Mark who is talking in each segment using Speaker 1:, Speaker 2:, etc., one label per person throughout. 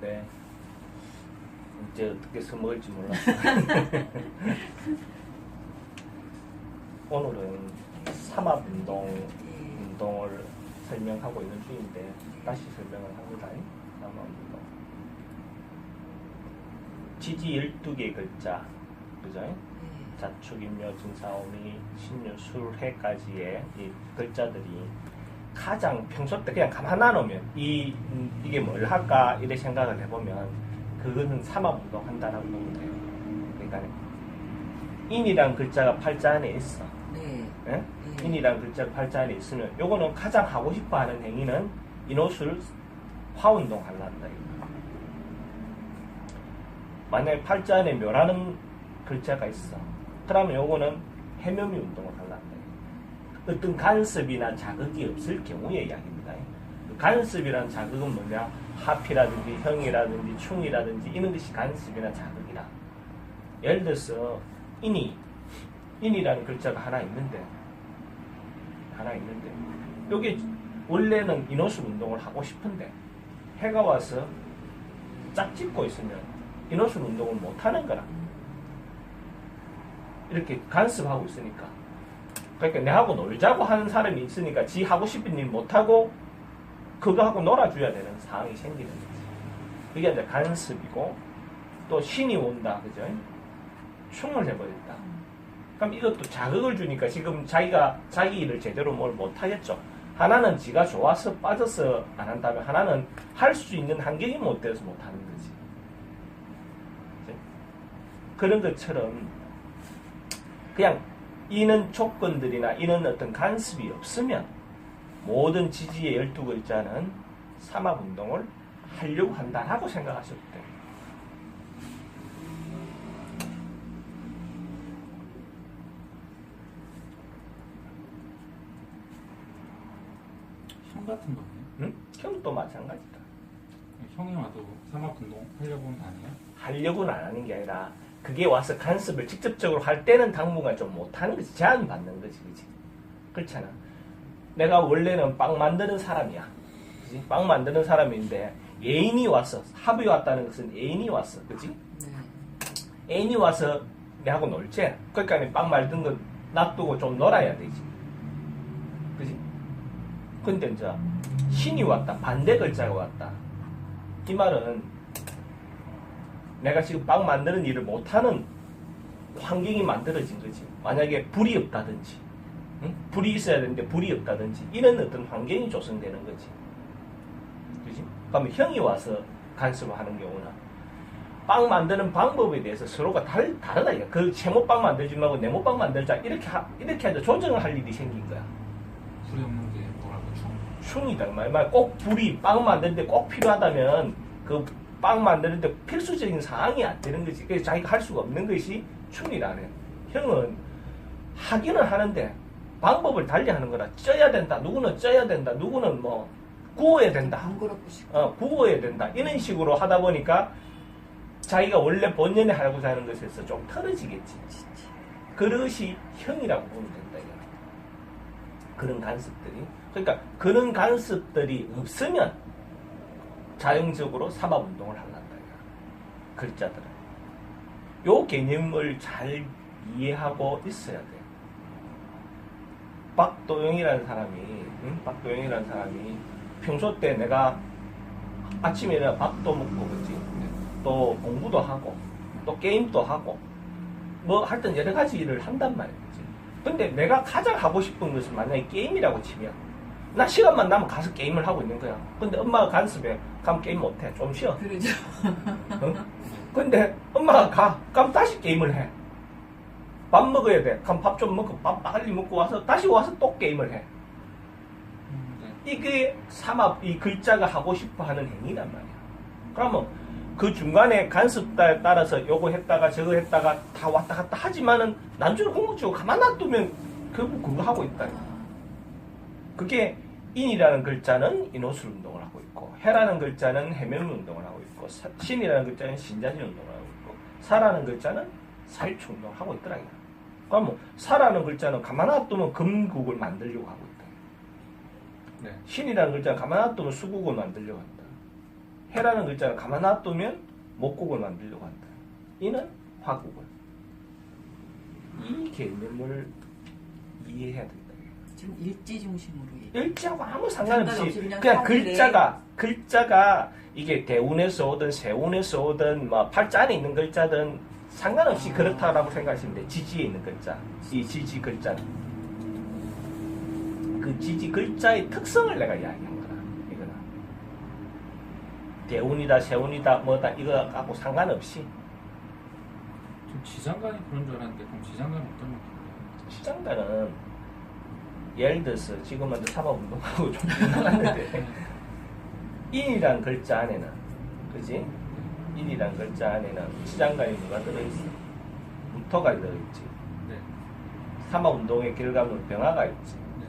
Speaker 1: 중인데 이제 어떻게 써먹을지 몰랐어요. 오늘은 삼합운동을 설명하고 있는 중인데 다시 설명을 합니다. 삼합운동. 지지 12개 글자, 그죠? 자축, 임묘, 진사오미, 신유, 술해까지의 이 글자들이 가장 평소 때 그냥 가만 놓으면 이게 뭘 할까 이래 생각을 해보면 그거는 삼합운동 한다라고 보면 돼요. 그러니까 인이란 글자가 팔자 안에 있어.
Speaker 2: 네.
Speaker 1: 예? 인이란 글자가 팔자 안에 있으면 요거는 가장 하고 싶어하는 행위는 인옷을 화운동 하려한다. 만약에 팔자 안에 묘라는 글자가 있어. 그러면 요거는 해묘미 운동을 하려한다. 어떤 간섭이나 자극이 없을 경우의 이야기입니다. 간섭이란 자극은 뭐냐? 하피라든지 형이라든지 충이라든지 이런 것이 간섭이나 자극이라. 예를 들어서 인이라는 글자가 하나 있는데 요게 원래는 인호술 운동을 하고 싶은데 해가 와서 짝 짚고 있으면 인호술 운동을 못하는 거라. 이렇게 간섭하고 있으니까. 그러니까 내하고 놀자고 하는 사람이 있으니까 지 하고 싶은 일 못하고 그거 하고 놀아줘야 되는 상황이 생기는 거지. 그게 이제 간섭이고, 또 신이 온다, 그죠? 충을 해버렸다. 그럼 이것도 자극을 주니까 지금 자기가 자기 일을 제대로 뭘 못하겠죠. 하나는 지가 좋아서 빠져서 안 한다면 하나는 할 수 있는 환경이 못 돼서 못하는 거지. 그치? 그런 것처럼 그냥 이는 조건들이나 이는 어떤 간섭이 없으면 모든 지지의 12글자는 삼합운동을 하려고 한다라고 생각하셔도 돼요.
Speaker 3: 형 같은 거네.
Speaker 1: 응? 형도 마찬가지다.
Speaker 3: 형이 와도 삼합운동 하려고는 안 해요?
Speaker 1: 하려고는 안 하는 게 아니라 그게 와서 간섭을 직접적으로 할 때는 당분간 좀 못하는 거지. 제한받는 거지. 그치? 그렇잖아. 내가 원래는 빵 만드는 사람이야. 그치? 빵 만드는 사람인데 애인이 왔어. 합의 왔다는 것은 애인이 왔어. 그치? 애인이 와서 내하고 놀지. 그러니까 빵 만든 거 놔두고 좀 놀아야 되지. 그치? 근데 이제 신이 왔다. 반대 글자가 왔다. 이 말은 내가 지금 빵 만드는 일을 못하는 환경이 만들어진 거지. 만약에 불이 없다든지, 응? 불이 있어야 되는데 불이 없다든지, 이런 어떤 환경이 조성되는 거지. 그지? 그러면 형이 와서 간섭을 하는 경우는 빵 만드는 방법에 대해서 서로가 다르다. 그 세모빵 만들지 말고 네모빵 만들자. 이렇게 하자 조정을 할 일이 생긴 거야.
Speaker 3: 불이 없는 게 뭐라고
Speaker 1: 충이다. 말 꼭 불이 빵 만드는데 꼭 필요하다면 그 빵 만드는데 필수적인 상황이 안 되는 거지. 그래서 자기가 할 수가 없는 것이 충이라네. 형은 하기는 하는데 방법을 달리 하는 거라. 쪄야 된다. 누구는 쪄야 된다. 누구는 뭐 구워야 된다. 구워야 된다. 이런 식으로 하다 보니까 자기가 원래 본연에 하고자 하는 것에서 좀 틀어지겠지. 그것이 형이라고 보면 된다. 이거. 그런 간섭들이. 그러니까 그런 간섭들이 없으면 자연적으로 삼합운동을 하려한다. 글자들은. 요 개념을 잘 이해하고 있어야 돼. 박도영이라는 사람이 평소 때 내가 아침에 일어나 밥도 먹고 그치? 또 공부도 하고 또 게임도 하고 뭐 하여튼 여러 가지 일을 한단 말이지. 근데 내가 가장 하고 싶은 것은 만약에 게임이라고 치면 나 시간만 나면 가서 게임을 하고 있는 거야. 근데 엄마가 간섭해. 가면 게임 못해. 좀 쉬어.
Speaker 2: 그러죠.
Speaker 1: 응? 근데 엄마가 가. 그럼 다시 게임을 해. 밥 먹어야 돼. 그럼 밥 좀 먹고 밥 빨리 먹고 와서 다시 와서 또 게임을 해. 이게 삼합, 이 글자가 하고 싶어 하는 행위란 말이야. 그러면 그 중간에 간섭에 따라서 요거 했다가 저거 했다가 다 왔다 갔다 하지만은 난주를 공목적으로 가만 놔두면 결국 그거 하고 있다. 그게 인이라는 글자는 인호술 운동을 하고 있고, 해라는 글자는 해묘미 운동을 하고 있고, 신이라는 글자는 신자진 운동을 하고 있고, 사라는 글자는 살충 운동을 하고 있더라. 그럼 뭐 사라는 글자는 가만 놔두면 금국을 만들려고 하고 있다.
Speaker 3: 네.
Speaker 1: 신이라는 글자는 가만 놔두면 수국을 만들려고 한다. 해라는 글자를 가만 놔두면 목국을 만들려고 한다. 이는 화국을. 이 개념을 이해해야 된다.
Speaker 2: 지금 일지 중심으로
Speaker 1: 일지하고 아무 상관없이
Speaker 2: 상관없이 그냥
Speaker 1: 그냥
Speaker 2: 사실에
Speaker 1: 글자가 이게 대운에서 오든 세운에서 오든 뭐 팔자 안에 있는 글자든 상관없이 그렇다라고 생각하시면 돼. 지지에 있는 글자, 이 지지 글자는 그 지지 글자의 특성을 내가 이야기한 거다. 이거는 대운이다, 세운이다, 뭐다 이거 갖고 상관없이
Speaker 3: 좀 지장간이 그런 줄 알았는데 그럼 지장간은 어떤 느낌이에요?
Speaker 1: 시장가는 예를 들어서 지금은 사법운동하고 좀 비슷한데 인이란 글자 안에는 그지? 인이란 글자 안에는 시장간이 뭐가 들어있어? 무토가 들어있지.
Speaker 3: 네.
Speaker 1: 사마운동의 결과물 병화가 있지.
Speaker 3: 네.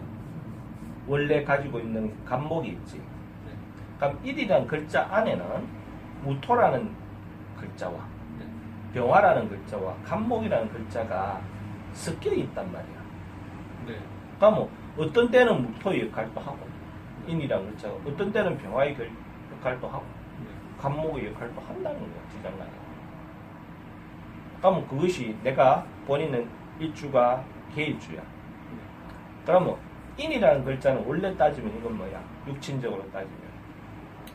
Speaker 1: 원래 가지고 있는 간목이 있지.
Speaker 3: 네.
Speaker 1: 그럼 인이란 글자 안에는 무토라는 글자와
Speaker 3: 네.
Speaker 1: 병화라는 글자와 간목이라는 글자가 섞여 있단 말이야.
Speaker 3: 네.
Speaker 1: 그러면 어떤 때는 무토의 역할도 하고 인이란 글자가 어떤 때는 병화의 역할도 하고
Speaker 3: 네.
Speaker 1: 간목의 역할도 한다는 거야, 지장간이. 그러면 그것이 내가 본인은 일주가 개일주야. 그러면 인이라는 글자는 원래 따지면 이건 뭐야? 육친적으로 따지면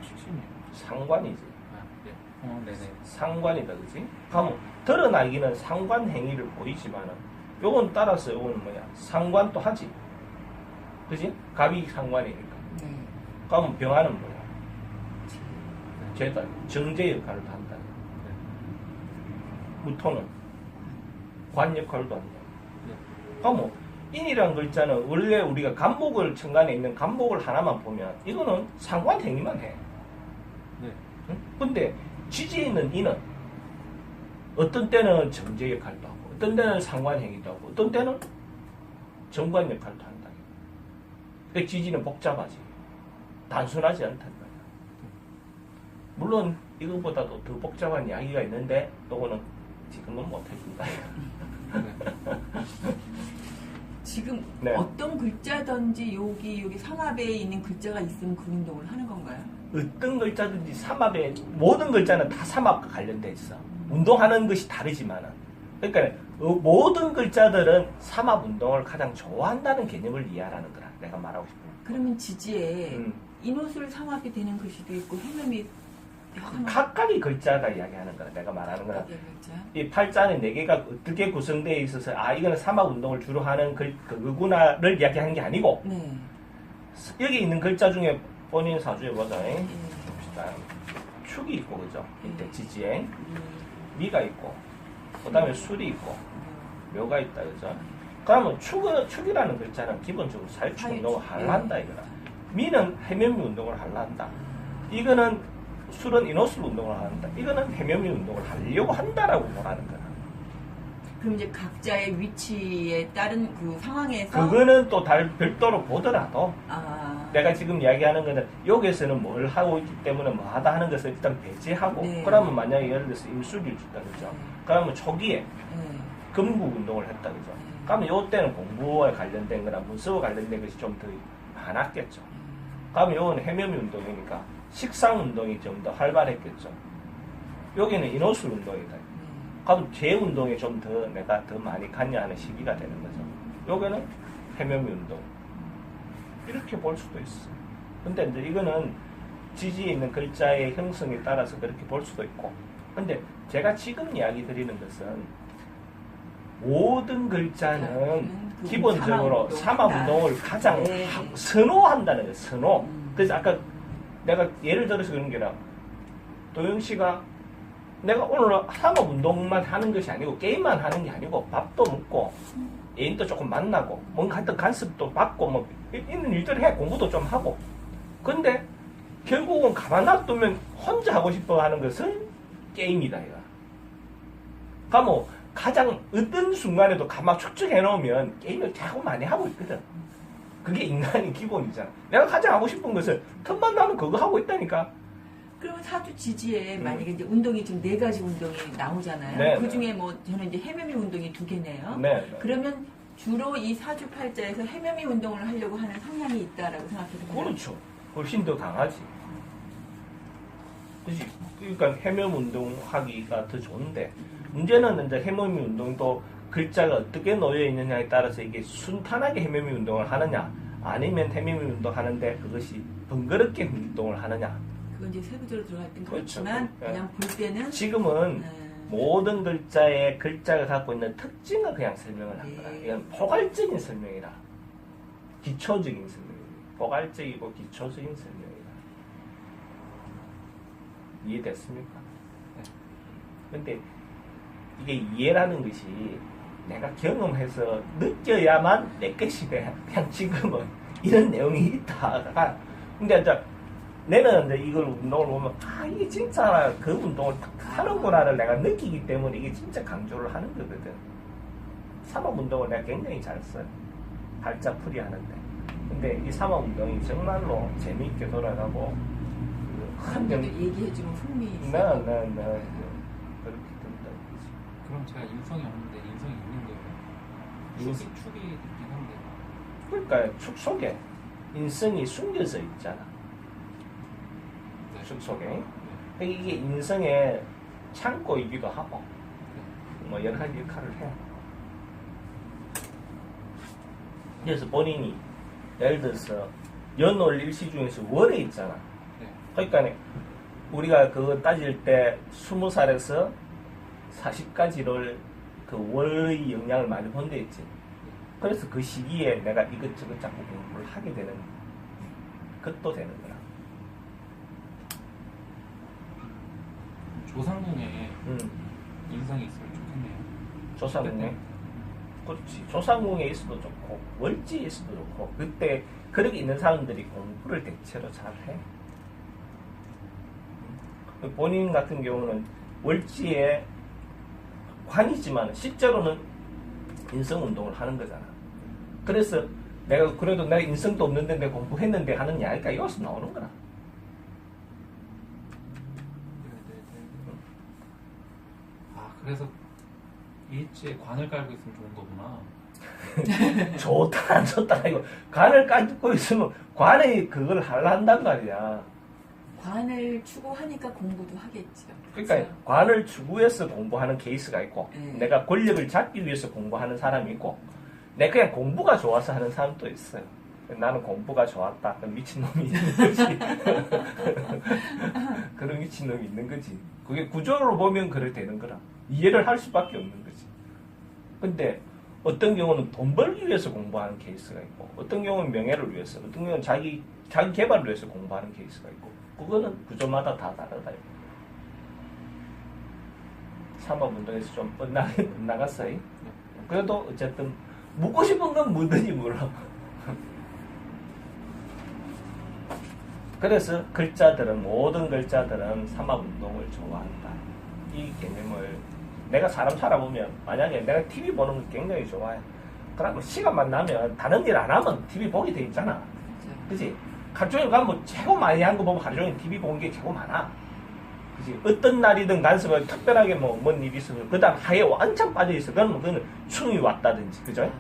Speaker 3: 식신이요.
Speaker 1: 상관이지.
Speaker 3: 아, 네. 네네.
Speaker 1: 상관이다, 그지? 그러면 드러나기는 상관 행위를 보이지만은 요건 따라서 요거는 뭐야? 상관도 하지. 그지? 갑이 상관이니까.
Speaker 2: 네.
Speaker 1: 그러면 병화는 뭐야? 죄다 정제 역할을 한다.
Speaker 3: 네.
Speaker 1: 무토는 관 역할도 한다.
Speaker 3: 네.
Speaker 1: 그러면 인이라는 글자는 원래 우리가 간목을 천간에 있는 간목을 하나만 보면 이거는 상관 행위만 해.
Speaker 3: 네.
Speaker 1: 응? 근데 지지에 있는 인은 어떤 때는 정제 역할도 하고 어떤 때는 상관 행위도 하고 어떤 때는 정관 역할도 한다. 근데 지지는 복잡하지. 단순하지 않단 말이야. 물론 이거보다도 더 복잡한 이야기가 있는데 요거는 지금은 못 해준다.
Speaker 2: 지금
Speaker 1: 네.
Speaker 2: 어떤 글자든지 여기 상합에 있는 글자가 있으면 그 운동을 하는 건가요?
Speaker 1: 어떤 글자든지 삼합에 모든 글자는 다 삼합과 관련돼 있어. 운동하는 것이 다르지만은 그러니까 모든 글자들은 삼합 운동을 가장 좋아한다는 개념을 이해하라는 거라. 내가 말하고 싶은.
Speaker 2: 그러면 지지에 인옷을 상합이 되는 글씨도 있고 해명이
Speaker 1: 각각의 글자가 이야기하는 거라. 내가 말하는 거라.
Speaker 2: 각각의 글자.
Speaker 1: 이 팔자는 네 개가 어떻게 구성되어 있어서 아 이거는 삼합 운동을 주로 하는 그구나를 이야기하는 게 아니고
Speaker 2: 네.
Speaker 1: 여기 있는 글자 중에 본인 사주에 보자.
Speaker 2: 예.
Speaker 1: 봅시다. 축이 있고 그죠? 이때 지지에
Speaker 2: 음.
Speaker 1: 미가 있고 그다음에 술이 있고 묘가 있다 그죠? 그러면 축이라는 글자는 기본적으로 사유축 운동을 하려 한다 이거라. 미는 해면미 운동을 하려 한다. 이거는 술은 인호술 운동을 한다. 이거는 해면미 운동을 하려고 한다라고 보라는 거라.
Speaker 2: 그럼 이제 각자의 위치에 따른 그 상황에서
Speaker 1: 그거는 또 별도로 보더라도
Speaker 2: 아,
Speaker 1: 내가 지금 이야기하는 거는 여기에서는 뭘 하고 있기 때문에 뭐 하다 하는 것을 일단 배제하고
Speaker 2: 네.
Speaker 1: 그러면 만약에 예를 들어서 임술이 있다 그죠?
Speaker 2: 네.
Speaker 1: 그러면 초기에
Speaker 2: 네.
Speaker 1: 금국 운동을 했다 그죠? 그러면 요때는 공부와 관련된 거나 문서와 관련된 것이 좀 더 많았겠죠. 그러면 요거는 해면미 운동이니까 식상 운동이 좀 더 활발했겠죠. 여기는 인호술 운동이다. 그럼 제 운동에 좀 더 내가 더 많이 관여하는 시기가 되는 거죠. 여기는 해면미 운동. 이렇게 볼 수도 있어. 근데 이제 이거는 지지에 있는 글자의 형성에 따라서 그렇게 볼 수도 있고. 근데 제가 지금 이야기 드리는 것은 모든 글자는
Speaker 2: 그
Speaker 1: 기본적으로 삼합운동을 가장
Speaker 2: 네.
Speaker 1: 선호한다는 거예요. 선호. 그래서 아까 내가 예를 들어서 그런 게 아니라 도영 씨가 내가 오늘 삼합운동만 하는 것이 아니고 게임만 하는 게 아니고 밥도 먹고 애인도 조금 만나고 뭔가 하여튼 간섭도 받고 뭐 있는 일들을 해 공부도 좀 하고 근데 결국은 가만 놔두면 혼자 하고 싶어 하는 것은 게임이다 이거. 그러니까 뭐 가장 어떤 순간에도 가만 축적해 놓으면 게임을 자꾸 많이 하고 있거든. 그게 인간의 기본이잖아. 내가 가장 하고 싶은 것은 틈만 나면 그거 하고 있다니까.
Speaker 2: 그러면 사주 지지에 만약에 이제 운동이 지금 4가지 운동이 나오잖아요.
Speaker 1: 네,
Speaker 2: 그 중에 뭐 저는 이제 해면미 운동이 2개네요.
Speaker 1: 네.
Speaker 2: 그러면 주로 이 사주 팔자에서 해면미 운동을 하려고 하는 성향이 있다라고 생각해도 돼요?
Speaker 1: 그렇죠. 훨씬 더 강하지. 그지? 그러니까 해묘 운동하기가 더 좋은데 문제는 이제 해묘 운동도 글자가 어떻게 놓여 있느냐에 따라서 이게 순탄하게 해묘 운동을 하느냐 아니면 해묘 운동하는데 그것이 번거롭게 운동을 하느냐.
Speaker 2: 그건 이제 세부적으로 들어갈 땐
Speaker 1: 그렇죠.
Speaker 2: 그렇지만
Speaker 1: 예.
Speaker 2: 그냥 볼 때는
Speaker 1: 지금은 모든 글자에 글자가 갖고 있는 특징을 그냥 설명을 한 거라.
Speaker 2: 네.
Speaker 1: 이건 포괄적인 설명이라. 기초적인 설명이라. 포괄적이고 기초적인 설명이라. 이해됐습니까? 네. 근데 이게 이해라는 것이 내가 경험해서 느껴야만 내 것이 돼. 그냥 지금은 이런 내용이 있다. 근데 이제 내는 이제 이걸 운동을 보면 이게 진짜 그 운동을 딱 하는구나를 내가 느끼기 때문에 이게 진짜 강조를 하는 거거든. 삼합 운동을 내가 굉장히 잘 써요. 발자 풀이 하는데. 근데 이 삼합 운동이 정말로 재미있게 돌아가고
Speaker 2: 사람들도 얘기해주면 흥미 있어.
Speaker 1: 그렇게 된다는 거지.
Speaker 3: 그럼 제가 인성이 없는데 인성이 있는 거예요. 축이 있긴 한데.
Speaker 1: 그러니까 축 속에 인성이 숨겨져 있잖아.
Speaker 3: 네.
Speaker 1: 축 속에.
Speaker 3: 네.
Speaker 1: 그러니까 이게 인성의 창고이기도 하고
Speaker 3: 네.
Speaker 1: 뭐 여러 가지 역할을 해. 그래서 본인이 예를 들어서 연월 일시 중에서 월에 있잖아.
Speaker 3: 네.
Speaker 1: 그러니까 우리가 그거 따질 때 20살에서 40까지를 그 월의 영향을 많이 본다 했지. 그래서 그 시기에 내가 이것저것 자꾸 공부를 하게 되는 것도 되는 거야.
Speaker 3: 조상궁에 인성이 있으면 좋겠네요.
Speaker 1: 조상궁에. 그렇지. 조상궁에 있어도 좋고 월지에 있어도 좋고 그때 그렇게 있는 사람들이 공부를 대체로 잘해. 본인 같은 경우는 월지에 관이지만 실제로는 인성운동을 하는 거잖아. 그래서 내가 그래도 내가 인성도 없는데 내가 공부했는데 하는 이야기가 여기서 나오는 거라.
Speaker 3: 그래서 일지에 관을 깔고 있으면 좋은 거구나.
Speaker 1: 좋다 안 좋다 이거 관을 깔고 있으면 관이 그걸 하려 한단 말이야.
Speaker 2: 관을 추구하니까 공부도 하겠죠.
Speaker 1: 그러니까
Speaker 2: 그렇죠?
Speaker 1: 관을 추구해서 공부하는 케이스가 있고
Speaker 2: 네.
Speaker 1: 내가 권력을 잡기 위해서 공부하는 사람이 있고 내가 그냥 공부가 좋아서 하는 사람도 있어요. 나는 공부가 좋았다. 그럼 미친놈이 있는 거지. 그런 미친놈이 있는 거지. 그게 구조로 보면 그래 되는 거라. 이해를 할 수밖에 없는 거지. 근데 어떤 경우는 돈 벌기 위해서 공부하는 케이스가 있고 어떤 경우는 명예를 위해서 어떤 경우는 자기 개발을 위해서 공부하는 케이스가 있고 그거는 구조마다 다 다르다. 산업운동에서 좀 엇나갔어요. 그래도 어쨌든 묻고 싶은 건 뭐든지 물어. 그래서 글자들은 모든 글자들은 삼합운동을 좋아한다. 이 개념을 내가 사람 살아보면 만약에 내가 TV 보는 걸 굉장히 좋아해. 그러면 시간만 나면 다른 일 안 하면 TV 보게 돼 있잖아. 그치? 하루 종일 가면 뭐 최고 많이 한 거 보면 하루 종일 TV 보는 게 최고 많아. 그치? 어떤 날이든 간섭을 특별하게 뭔 일이 있어서 그 다음 하에 완전 빠져있어. 그러면 그거는 충이 왔다든지, 그죠?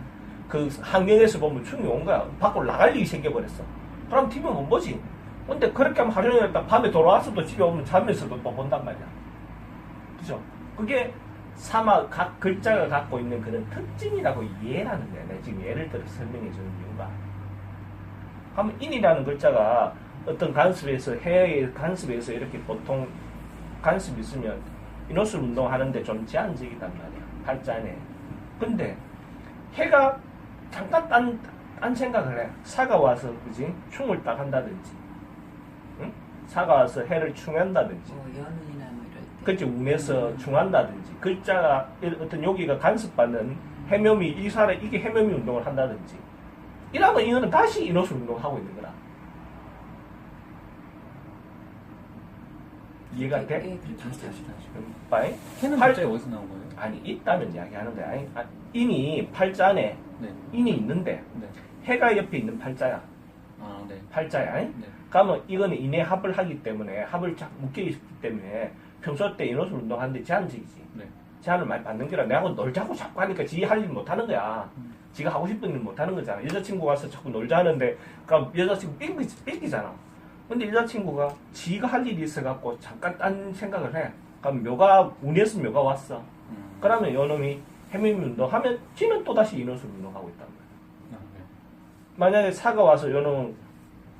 Speaker 1: 그 환경에서 보면 충이 온 거야. 밖으로 나갈 일이 생겨버렸어. 그럼 TV 못 보지. 근데 그렇게 하면 하루 종일 딱 밤에 돌아와서도 집에 오면 자면서도 또 본단 말이야. 그죠? 그게 각 글자가 갖고 있는 그런 특징이라고 이해라는 거야. 내가 지금 예를 들어 설명해 주는 이유가. 하면 인이라는 글자가 어떤 간섭에서 해의 간섭에서 이렇게 보통 간섭이 있으면 인호술 운동하는데 좀 제한적이단 말이야. 팔자 안에. 근데 해가 잠깐 딴 생각을 해. 사가 와서 그지? 충을 딱 한다든지. 응? 사가 와서 해를 충한다든지.
Speaker 2: 연운이나 뭐 이럴 때.
Speaker 1: 그렇지. 운에서 충한다든지. 글자가 어떤 여기가 간섭받는 해묘미 이게 해묘미 운동을 한다든지. 이러면 이거는 다시 인호술 운동을 하고 있는 거라. 이해가 돼?
Speaker 2: 예, 그렇게
Speaker 3: 다시.
Speaker 1: 빠이?
Speaker 3: 해는
Speaker 1: 팔-
Speaker 3: 갑자기 어디서 나온 거예요?
Speaker 1: 아니 있다면 이야기하는 거야. 인이 팔자 안에
Speaker 3: 네.
Speaker 1: 인이 있는데
Speaker 3: 네.
Speaker 1: 해가 옆에 있는 팔자야.
Speaker 3: 아, 네.
Speaker 1: 팔자야.
Speaker 3: 네.
Speaker 1: 그러면 이거는 인의 합을 하기 때문에 합을 쫙 묶여있기 때문에 평소 때 인호술 운동하는데 제한적이지.
Speaker 3: 네.
Speaker 1: 제한을 많이 받는 게라 내가 놀자고 자꾸 하니까 지 할 일 못하는 거야. 지가 하고 싶은 일 못하는 거잖아. 여자친구 와서 자꾸 놀자 하는데 그럼 여자친구 삐끼잖아. 근데 여자친구가 지가 할 일이 있어갖고 잠깐 딴 생각을 해. 그럼 묘가 운에서 묘가 왔어. 그러면 요놈이 해밀 운동하면 지는 또 다시 인호술 운동하고 있단 말이야.
Speaker 3: 아, 네.
Speaker 1: 만약에 사가 와서 요놈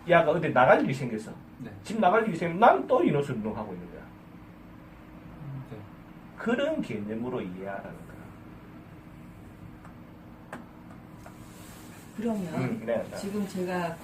Speaker 1: 야가 어디 나갈 일이 생겼어.
Speaker 3: 네.
Speaker 1: 집 나갈 일이 생기면 난 또 인호술 운동하고 있는 거야.
Speaker 3: 네.
Speaker 1: 그런 개념으로 이해하라는 거야.
Speaker 2: 그러면
Speaker 1: 네.
Speaker 2: 지금 제가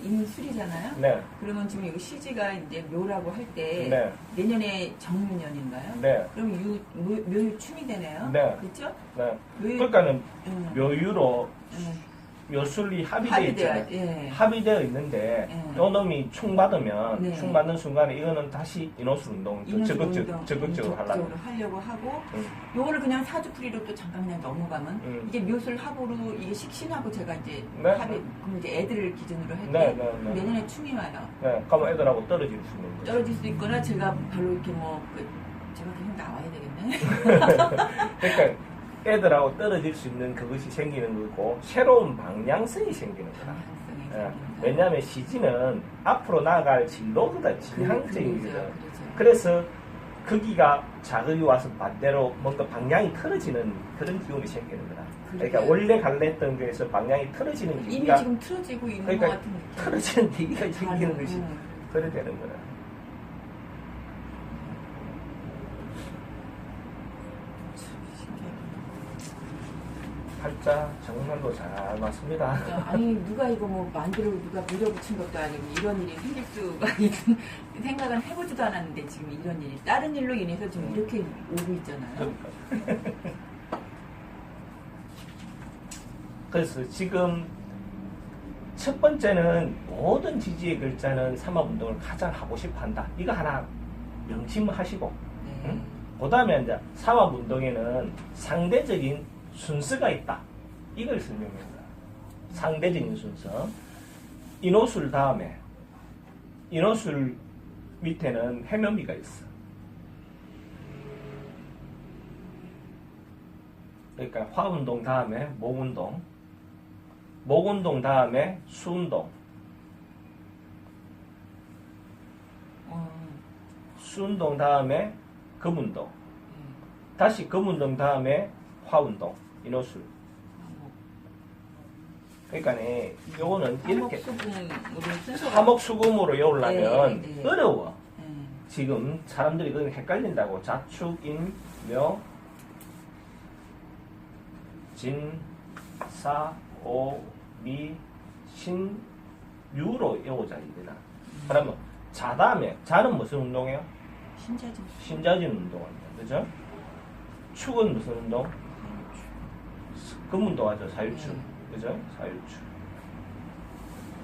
Speaker 2: 이미 술이잖아요.
Speaker 1: 네.
Speaker 2: 그러면 지금 여기 시지가 이제 묘라고 할 때
Speaker 1: 네.
Speaker 2: 내년에 정유년인가요?
Speaker 1: 네.
Speaker 2: 그럼 묘유충이 되네요.
Speaker 1: 네.
Speaker 2: 그렇죠?
Speaker 1: 네.
Speaker 2: 묘유,
Speaker 1: 그러니까는
Speaker 2: 음,
Speaker 1: 묘유로
Speaker 2: 음,
Speaker 1: 묘술이 합의되어
Speaker 2: 합의되어,
Speaker 1: 있잖아요.
Speaker 2: 예.
Speaker 1: 합의되어 있는데
Speaker 2: 예.
Speaker 1: 요 놈이 충 받으면
Speaker 2: 네.
Speaker 1: 충 받는 순간에 이거는 다시 인호술 운동
Speaker 2: 인호술
Speaker 1: 적극적으로
Speaker 2: 적극적으로
Speaker 1: 하려고.
Speaker 2: 하려고 하고
Speaker 1: 응.
Speaker 2: 요거를 그냥 사주풀이로 또 잠깐 그냥 넘어가면
Speaker 1: 응.
Speaker 2: 이게 묘술 합으로 이게 식신하고 제가 이제
Speaker 1: 네.
Speaker 2: 합의 그럼 이제 애들을 기준으로 할 때
Speaker 1: 네, 네, 네.
Speaker 2: 내년에 충이 와요.
Speaker 1: 네, 그러면 애들하고 떨어질 수 있는 거죠.
Speaker 2: 떨어질 수 있거나 제가 별로 이렇게 제가 계속 나와야 되겠네.
Speaker 1: 그러니까 애들하고 떨어질 수 있는 그것이 생기는 거고 새로운 방향성이 생기는 거다.
Speaker 2: 방향성이
Speaker 1: 예.
Speaker 2: 생깁니다.
Speaker 1: 왜냐하면 시지는 앞으로 나아갈 진로보다 지향적인 거죠.
Speaker 2: 그렇죠.
Speaker 1: 그래서 거기가 자극이 와서 반대로 뭔가 방향이 틀어지는 그런 기운이 생기는 거다. 그러니까
Speaker 2: 그러게요.
Speaker 1: 원래 갈랬던 거에서 방향이 틀어지는
Speaker 2: 이미
Speaker 1: 기운이
Speaker 2: 지금 틀어지고 있는
Speaker 1: 그러니까
Speaker 2: 것 같은 느낌.
Speaker 1: 틀어지는 기운이 생기는
Speaker 2: 다른,
Speaker 1: 것이 그래 되는 거다. 팔자 정말로 잘 맞습니다.
Speaker 2: 아니 누가 이거 뭐 만들어 누가 물어붙인 것도 아니고 이런 일이 생길 수가 있는 생각은 해보지도 않았는데 지금 이런 일이 다른 일로 인해서 지금 이렇게 오고 있잖아요.
Speaker 1: 그러니까. 그래서 지금 첫 번째는 모든 지지의 글자는 삼합운동을 가장 하고 싶어 한다. 이거 하나 명심하시고
Speaker 2: 네.
Speaker 1: 응? 그 다음에 이제 삼합운동에는 상대적인 순서가 있다. 이걸 설명합니다. 상대적인 순서. 인호술 다음에 인호술 밑에는 해묘미가 있어. 그러니까 화운동 다음에 목운동, 목운동 다음에 수운동, 수운동 다음에 금운동, 다시 금운동 다음에 화운동, 인호술. 그러니까 요거는 이렇게 화목수금으로 외우려면
Speaker 2: 네, 네.
Speaker 1: 어려워.
Speaker 2: 네.
Speaker 1: 지금 사람들이 그건 헷갈린다고. 자축인묘 진사 오미 신유로 외우자 이거다. 그러면 자 다음에 자는 무슨 운동이에요?
Speaker 2: 신자진
Speaker 1: 신자진 운동합니다. 그죠? 축은 무슨 운동? 금운동하죠. 사유축. 그죠? 사유축.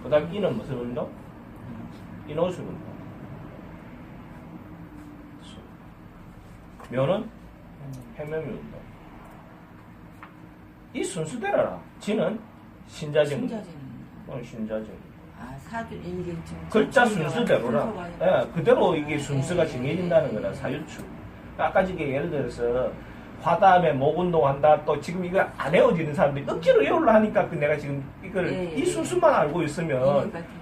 Speaker 1: 그 다음 이는 무슨 운동? 인호술 운동. 묘는 해묘미 운동. 이 순수대로라. 지는 신자진 운동. 신자진.
Speaker 2: 아 사주 이게 지금
Speaker 1: 글자
Speaker 2: 순서가
Speaker 1: 순수대로라. 예, 그대로 이게 순서가 정해진다는 거라. 사유축. 아까 지게 예를 들어서 화 다음에 목 운동한다. 또 지금 이거 안 외워지는 사람들이 억지로 외우려 하니까 내가 지금 이걸
Speaker 2: 예,
Speaker 1: 이
Speaker 2: 예.
Speaker 1: 순수만 알고 있으면
Speaker 2: 이해가 되지.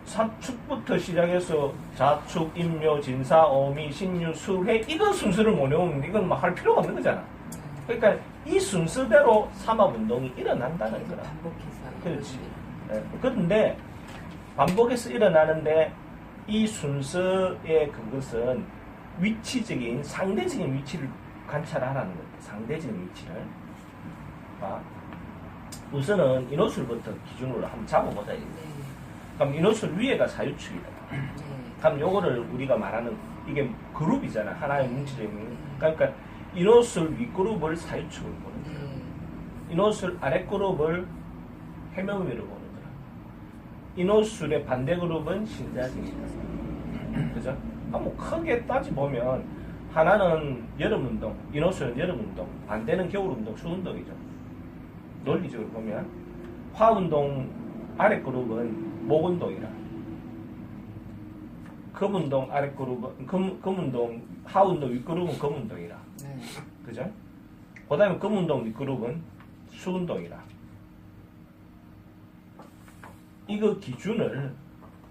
Speaker 1: 사축부터 시작해서 자축, 인묘, 진사, 어미, 신유, 수회 이건 순서를 못 외우면 이건 막 할 필요가 없는 거잖아. 그러니까 이 순서대로 삼합운동이 일어난다는
Speaker 2: 계속
Speaker 1: 거라.
Speaker 2: 반복해서
Speaker 1: 그렇지. 예. 그런데 반복해서 일어나는데 이 순서의 그것은 위치적인 상대적인 위치를 관찰하라는 거예요. 상대적인 위치를. 우선은 인호술부터 기준으로 한번 잡아보자.
Speaker 2: 네.
Speaker 1: 그럼 인호술 위에가 사유축이다.
Speaker 2: 네.
Speaker 1: 그럼 요거를 우리가 말하는 이게 그룹이잖아. 하나의 문체적인. 그러니까 인호술 윗그룹을 사유축으로 보는 거야.
Speaker 2: 네.
Speaker 1: 인호술 아랫그룹을 해묘미로 보는 거야. 인호술의 반대 그룹은 신자진이다. 그죠? 뭐 크게 따져보면 하나는 여름운동, 인호술은 여름운동, 반대는 겨울운동, 수운동이죠. 논리적으로 보면 화운동 아랫그룹은 목운동이라, 금운동 아랫그룹은 금운동, 하운동 윗그룹은 금운동이라.
Speaker 2: 네.
Speaker 1: 그죠? 그 다음에 금운동 윗그룹은 수운동이라. 이거 기준을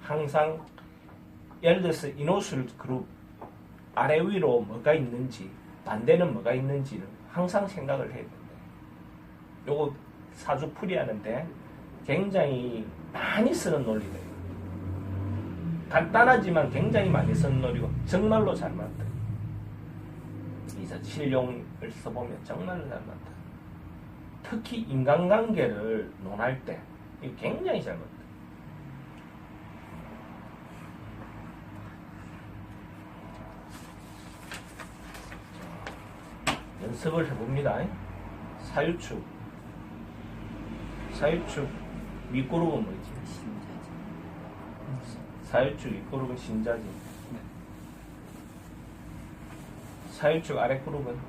Speaker 1: 항상 예를 들어서 이노술 그룹 아래 위로 뭐가 있는지 반대는 뭐가 있는지를 항상 생각을 해야 된다. 요거 사주풀이 하는데 굉장히 많이 쓰는 논리다. 간단하지만 굉장히 많이 쓰는 논리고 정말로 잘 맞다. 이제 실용을 써보면 정말로 잘 맞다. 특히 인간관계를 논할 때 이거 굉장히 잘 맞다. 연습을 해봅니다. 사유축 윗그룹은 뭐지? 사유축 윗그룹은 신자지.
Speaker 3: 네.
Speaker 1: 사유축 아랫그룹은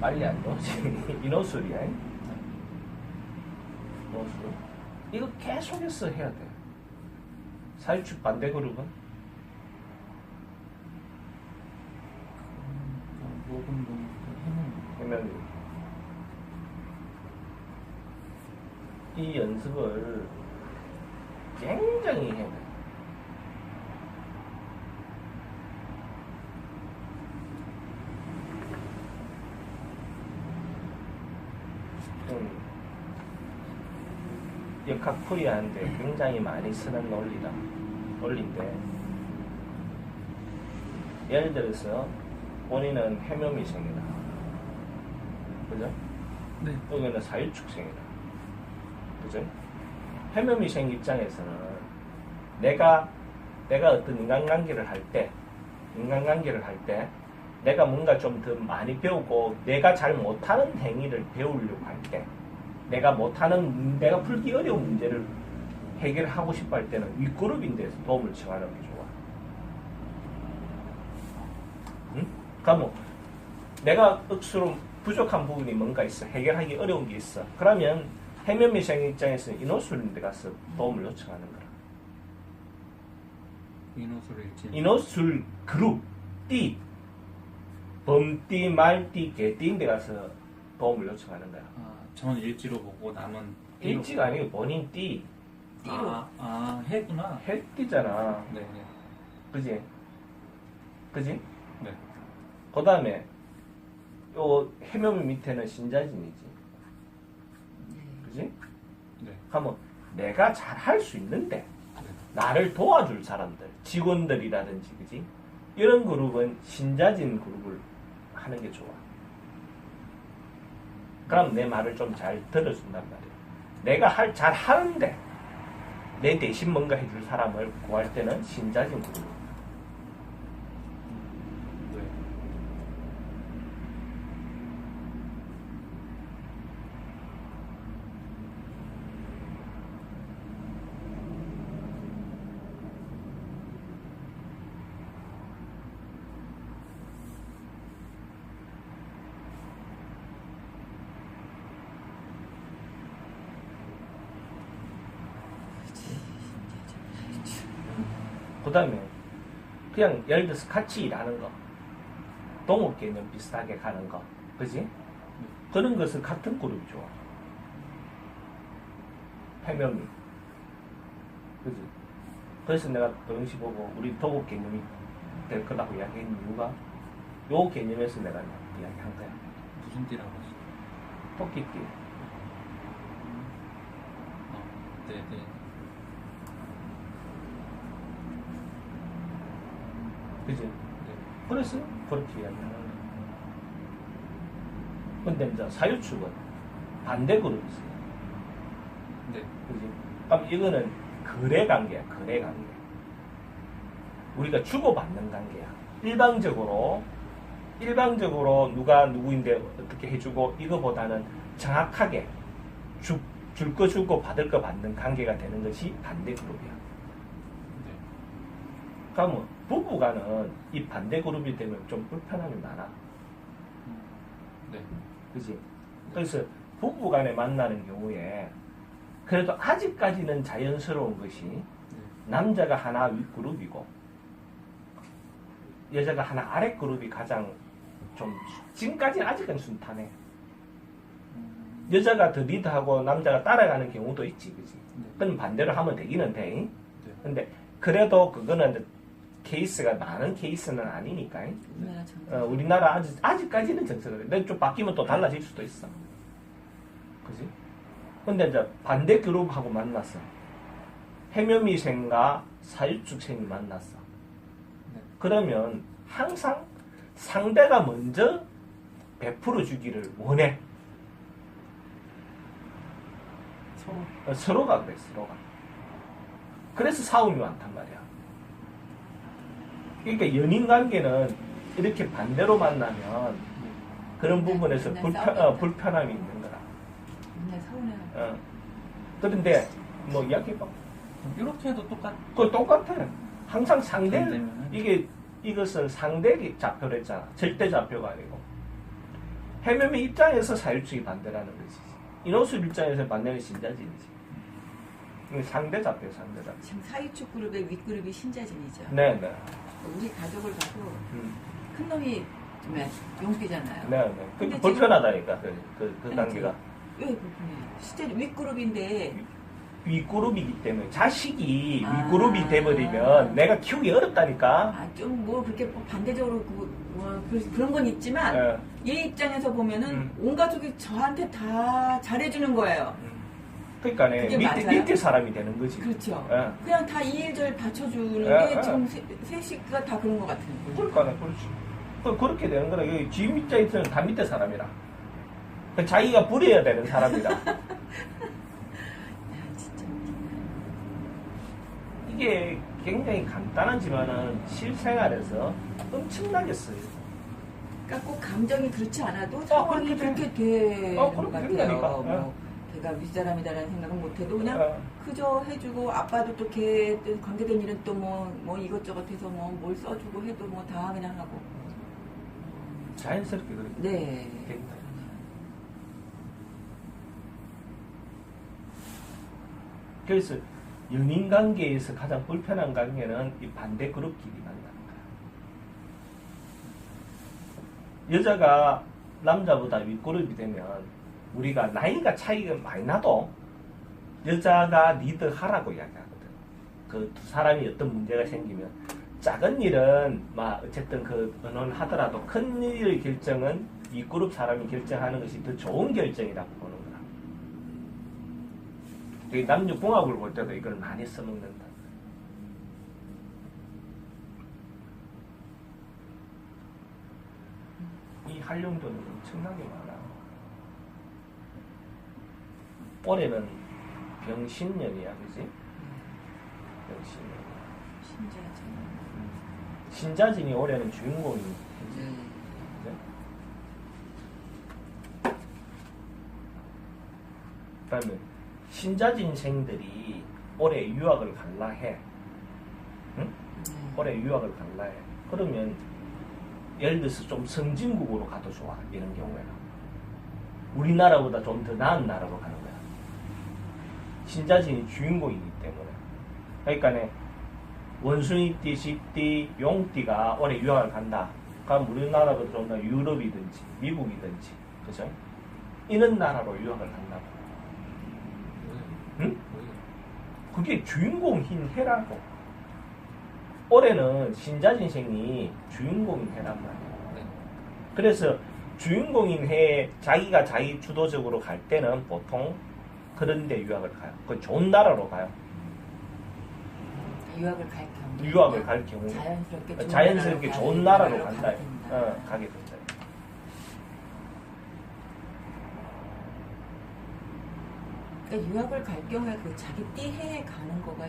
Speaker 1: 빨리 안 넣지. 인호술이야. 인호술. 이거 계속해서 해야 돼. 사유축 반대 그룹은 해면 이 연습을 굉장히 해야 돼. 역학풀이 하는데 굉장히 많이 쓰는 논리인데 예를 들어서 본인은 해묘미생이다. 그죠?
Speaker 3: 네.
Speaker 1: 여기는 사유축생이다. 그죠? 해묘미생 입장에서는 내가 어떤 인간관계를 할 때 내가 뭔가 좀 더 많이 배우고 내가 잘 못하는 행위를 배우려고 할 때 내가 풀기 어려운 문제를 해결하고 싶어 할 때는 윗그룹인데서 도움을 청하는 게 좋아. 응? 그러니까 뭐 내가 억수로 부족한 부분이 뭔가 있어. 해결하기 어려운 게 있어. 그러면 해면미생 입장에서는 인호술인데 가서 도움을 요청하는 거야.
Speaker 3: 인호술 일진.
Speaker 1: 인호술 그룹 띠 범띠, 말띠, 개띠인데 가서 도움을 요청하는 거야.
Speaker 3: 전 일지로 보고 남은
Speaker 1: 일지가 아니고 본인 띠.
Speaker 3: 해구나.
Speaker 1: 해띠잖아.
Speaker 3: 네네.
Speaker 1: 그지?
Speaker 3: 네.
Speaker 1: 그 다음에 요 해묘미 밑에는 신자진이지. 그지?
Speaker 3: 네.
Speaker 1: 하면 내가 잘 할 수 있는데
Speaker 3: 네.
Speaker 1: 나를 도와줄 사람들, 직원들이라든지, 그지? 이런 그룹은 신자진 그룹을 하는 게 좋아. 그럼 내 말을 좀 잘 들어준단 말이야. 내가 잘 하는데 내 대신 뭔가 해줄 사람을 구할 때는 신자진 그룹.
Speaker 3: 네.
Speaker 1: 그 다음에 그냥 예를 들어서 같이 일하는 거, 동업 개념 비슷하게 가는 거, 그지? 그런 것은 같은 그룹이 좋아. 해면이, 그지? 그래서 내가 동시 보고 우리 동업 개념이 될 거라고 이야기한 이유가 요 개념에서 내가 이야기한 거야.
Speaker 3: 무슨 띠라고 하시죠?
Speaker 1: 토끼띠.
Speaker 3: 네네.
Speaker 1: 그지?
Speaker 3: 네.
Speaker 1: 그래서 그렇게 이야기하는 거야. 근데 이제 사유축은 반대 그룹이 있어요.
Speaker 3: 네.
Speaker 1: 그지? 그럼 이거는 거래 관계야, 거래 관계. 우리가 주고받는 관계야. 일방적으로 누가 누구인데 어떻게 해주고 이거보다는 정확하게 줄 거 주고 받을 거 받는 관계가 되는 것이 반대 그룹이야.
Speaker 3: 네.
Speaker 1: 그러면 부부간은 이 반대 그룹이 되면 좀 불편함이 많아.
Speaker 3: 네.
Speaker 1: 그지? 그래서 부부간에 만나는 경우에 그래도 아직까지는 자연스러운 것이
Speaker 3: 네.
Speaker 1: 남자가 하나 윗그룹이고 여자가 하나 아랫그룹이 가장 좀 지금까지는 아직은 순탄해. 여자가 더 리드하고 남자가 따라가는 경우도 있지, 그지?
Speaker 3: 네.
Speaker 1: 그럼 반대로 하면 되기는 돼.
Speaker 3: 네.
Speaker 1: 근데 그래도 그거는 이제 케이스가 많은 케이스는 아니니까.
Speaker 2: 우리나라 정서.
Speaker 1: 우리나라 아직까지는 정서가 그래. 근데 좀 바뀌면 또 달라질 수도 있어. 그지? 근데 이제 반대 그룹하고 만났어. 해묘미생과 사유축생이 만났어.
Speaker 3: 네.
Speaker 1: 그러면 항상 상대가 먼저 베풀어 주기를 원해.
Speaker 3: 서로
Speaker 1: 서로가 그래, 서로가. 그래서 싸움이 많단 말이야. 그러니까 연인 관계는 이렇게 반대로 만나면 그런 부분에서
Speaker 2: 맨날 싸우겠다.
Speaker 1: 불편함이 있는 거라.
Speaker 2: 맨날 서운해.
Speaker 1: 그런데 뭐 이야기해봐.
Speaker 3: 이렇게 해도
Speaker 1: 그거 똑같아. 항상 상대
Speaker 3: 반대면은?
Speaker 1: 이것은 상대 좌표를 했잖아. 절대 좌표가 아니고. 해묘미 입장에서 사유축이 반대라는 거지. 인호수 입장에서 반대는 신자진이지. 상대 좌표, 상대 좌표.
Speaker 2: 지금 사유축 그룹의 윗그룹이 신자진이죠.
Speaker 1: 네.
Speaker 2: 우리 가족을 봐도
Speaker 1: 음.
Speaker 2: 큰 놈이 용띠잖아요.
Speaker 1: 네.
Speaker 2: 근데
Speaker 1: 불편하다니까 그
Speaker 2: 아니,
Speaker 1: 단계가.
Speaker 2: 왜 불편해? 실제 윗그룹인데
Speaker 1: 윗그룹이기 때문에 자식이
Speaker 2: 아.
Speaker 1: 윗그룹이 돼버리면 내가 키우기 어렵다니까.
Speaker 2: 좀 뭐 그렇게 뭐 반대적으로 그런 건 있지만
Speaker 1: 예.
Speaker 2: 얘 입장에서 보면은 온 가족이 저한테 다 잘해주는 거예요.
Speaker 1: 그러니까
Speaker 2: 그게
Speaker 1: 밑에
Speaker 2: 맞아요?
Speaker 1: 밑에 사람이 되는 거지.
Speaker 2: 그렇죠.
Speaker 1: 예.
Speaker 2: 그냥 다 이일절 받쳐주는
Speaker 1: 예,
Speaker 2: 게
Speaker 1: 예.
Speaker 2: 지금 셋이가 다 그런 것 같은 거예요.
Speaker 1: 그러니까 그렇지. 그렇게 되는 거라. 지금 입장에서는 다 밑에 사람이라. 자기가 부려야 되는 사람이라.
Speaker 2: 야, 진짜 웃기네.
Speaker 1: 이게 굉장히 간단하지만은 실생활에서 엄청나게 써요.
Speaker 2: 그러니까 꼭 감정이 그렇지 않아도 상황이
Speaker 1: 그렇게
Speaker 2: 그렇게 되는 것
Speaker 1: 그렇게
Speaker 2: 같아요.
Speaker 1: 된다니까.
Speaker 2: 뭐 걔가 윗사람이다라는 생각은 못해도 그냥
Speaker 1: 어.
Speaker 2: 그저 해주고 아빠도 또 걔 관계된 일은 또 뭐 이것저것 해서 뭐 뭘 써주고 해도 뭐 다 그냥 하고.
Speaker 1: 자연스럽게 그렇게
Speaker 2: 네.
Speaker 1: 된다. 그래서 연인 관계에서 가장 불편한 관계는 이 반대 그룹끼리 만나는 거야. 여자가 남자보다 윗그룹이 되면 우리가 나이가 차이가 많이 나도 여자가 리드하라고 이야기하거든. 그 두 사람이 어떤 문제가 생기면 작은 일은 막 어쨌든 그 의논하더라도 큰 일의 결정은 윗그룹 사람이 결정하는 것이 더 좋은 결정이라고 보는 거야. 남녀공학을 볼 때도 이걸 많이 써먹는다. 이 활용도는 엄청나게 많아. 올해는 병신년이야, 그지? 병신년.
Speaker 2: 신자진.
Speaker 1: 신자진이 올해는 주인공이, 그지? 그지? 그다음에 신자진생들이 올해 유학을 갈라 해. 응? 올해 유학을 갈라 해. 그러면 예를 들어서 좀 선진국으로 가도 좋아. 이런 경우에는. 우리나라보다 좀 더 나은 나라로 가는 거야. 신자진이 주인공이기 때문에. 그러니까 원숭이띠, 쥐띠, 용띠가 올해 유학을 간다. 그럼 우리나라보다 좀 더 유럽이든지 미국이든지, 그죠? 이런 나라로 유학을 간다고. 응? 그게 주인공인 해라고. 올해는 신자진생이 주인공인 해란 말이야.
Speaker 3: 네.
Speaker 1: 그래서 주인공인 해에 자기가 자기 주도적으로 갈 때는 보통 그런 데 유학을 가요. 그 좋은 나라로 가요.
Speaker 2: 유학을 갈 경우.
Speaker 1: 유학을 갈 경우
Speaker 2: 자연스럽게
Speaker 1: 좋은 나라로
Speaker 2: 가게
Speaker 1: 간다.
Speaker 2: 된다.
Speaker 1: 가게 된다.
Speaker 2: 그러니까 유학을 갈 경우에 그 자기 띠 해에 가는 거가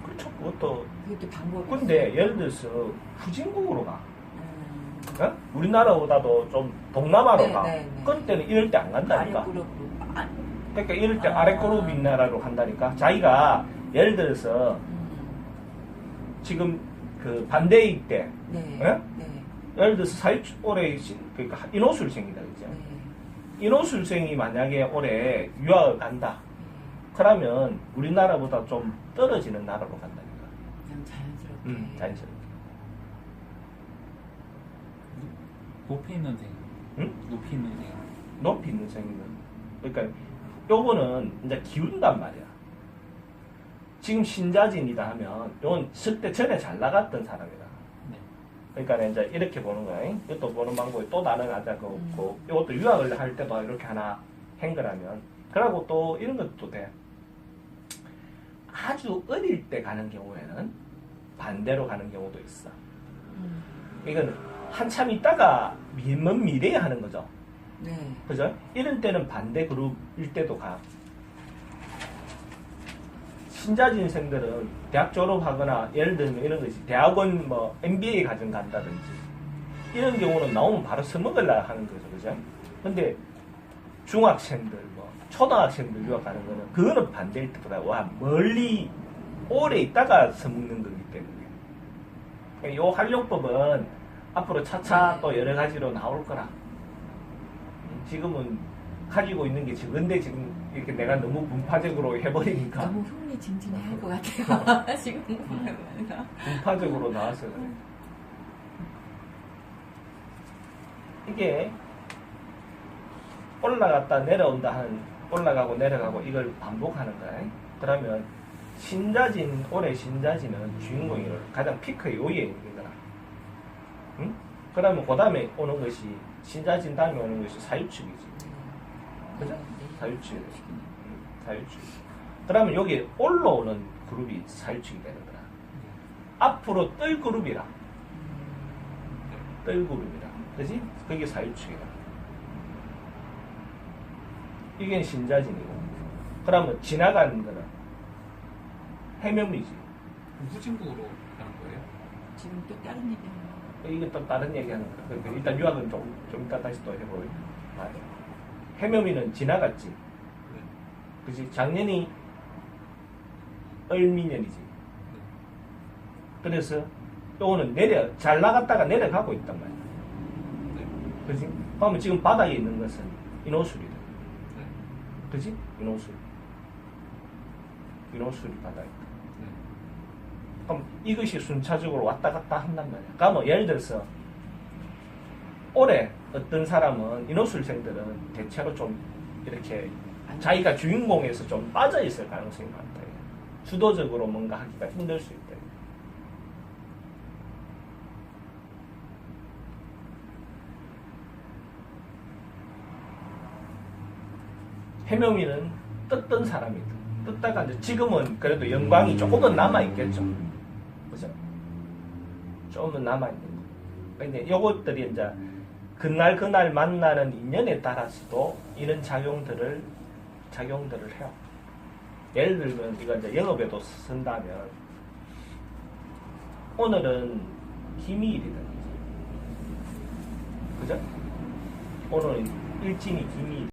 Speaker 1: 그렇죠. 그것도.
Speaker 2: 그것도 방법이
Speaker 1: 근데
Speaker 2: 있어요.
Speaker 1: 예를 들어서 후진국으로 가.
Speaker 2: 음,
Speaker 1: 어? 우리나라보다도 좀 동남아로
Speaker 2: 네,
Speaker 1: 가.
Speaker 2: 네, 네.
Speaker 1: 그때는 이럴 때 안 간다니까.
Speaker 2: 아랫그룹으로
Speaker 1: 그러니까 이럴 때
Speaker 2: 아.
Speaker 1: 아래 그룹인 나라로 간다니까. 자기가 예를 들어서 지금 그 반대일 때,
Speaker 2: 네.
Speaker 1: 예?
Speaker 2: 네.
Speaker 1: 예를 들어서 올해 그러니까 인호술생이다, 그죠?
Speaker 2: 네.
Speaker 1: 인호술생이 만약에 올해 유학을 간다. 그러면 우리나라보다 좀 떨어지는 나라로 간다니까.
Speaker 2: 그냥 자연스럽게.
Speaker 1: 자연스럽게.
Speaker 3: 높이 있는 생.
Speaker 1: 응?
Speaker 3: 높이 있는 생.
Speaker 1: 높이 있는 생이면 그러니까 요거는 이제 기운단 말이야. 지금 신자진이다 하면 요건 석대 전에 잘 나갔던 사람이다.
Speaker 3: 네.
Speaker 1: 그러니까 이제 이렇게 보는 거야. 이것도 보는 방법이 또 다른 아자가 없고 이것도 유학을 할 때도 이렇게 하나 행거라면 그러고 또 이런 것도 돼. 아주 어릴 때 가는 경우에는 반대로 가는 경우도 있어. 이건 한참 있다가 먼 미래에 하는 거죠.
Speaker 2: 네.
Speaker 1: 그죠? 이런 때는 반대 그룹일 때도 가. 신자진생들은 대학 졸업하거나 예를 들면 이런 거지. 대학원 뭐 MBA 가정 간다든지 이런 경우는 나오면 바로 써먹으려 하는 거죠. 그죠? 근데 중학생들 뭐 초등학생들 유학 가는 거는 그거는 반대일 때보다 와 멀리 오래 있다가 써먹는 거기 때문에 이 활용법은 앞으로 차차 또 여러 가지로 나올 거라. 지금은 가지고 있는 게 적은데 지금 이렇게 내가 너무 분파적으로 해버리니까
Speaker 2: 너무 흥미진진할 것 같아요. 지금 보면.
Speaker 1: 분파적으로 나와서 그래. 이게 올라갔다 내려온다 하는 올라가고 내려가고 이걸 반복하는 거야. 그러면 신자진 올해 신자진은 주인공이 가장 피크의 요에 있는 거라. 응? 그러면 그 다음에 오는 것이 신자진 다음에 오는 것이 사유축이지. 그죠? 사유축. 사유축. 그러면 여기 올라오는 그룹이 사유축이 되는 거라. 앞으로 뜰 그룹이라. 뜰 그룹이라. 그지? 그게 사유축이라. 이게 신자진이고. 그러면 지나가는 거는 해명이지.
Speaker 3: 후진국으로 가는 거예요?
Speaker 2: 지금 또 다른 얘기하는 거.
Speaker 1: 이게 또 다른 얘기 하는 거야. 그러니까 일단 유학은 좀 이따 다시 또 해볼. 해묘미는 지나갔지.
Speaker 3: 네.
Speaker 1: 그지? 작년이 을미년이지. 그래서 요거는 잘 나갔다가 내려가고 있단 말이야.
Speaker 3: 네.
Speaker 1: 그지? 그러면 지금 바닥에 있는 것은 인호술이다.
Speaker 3: 네.
Speaker 1: 그지? 인호술. 인호술이 바닥에 있다.
Speaker 3: 네.
Speaker 1: 그럼 이것이 순차적으로 왔다 갔다 한단 말이야. 그러면 예를 들어서 올해 어떤 사람은 인호술생들은 대체로 좀 이렇게 자기가 주인공에서 좀 빠져 있을 가능성이 많다. 주도적으로 뭔가 하기가 힘들 수 있다. 해묘미는 떴던 사람이다. 떴다가 이제 지금은 그래도 영광이 조금은 남아있겠죠. 그죠? 조금은 남아있는 거. 근데 요것들이 이제 그날 만나는 인연에 따라서도 이런 작용들을 해요. 예를 들면 이거 이제 영업에도 쓴다면 오늘은 기미일이다. 그죠? 오늘은 일진이 기미일.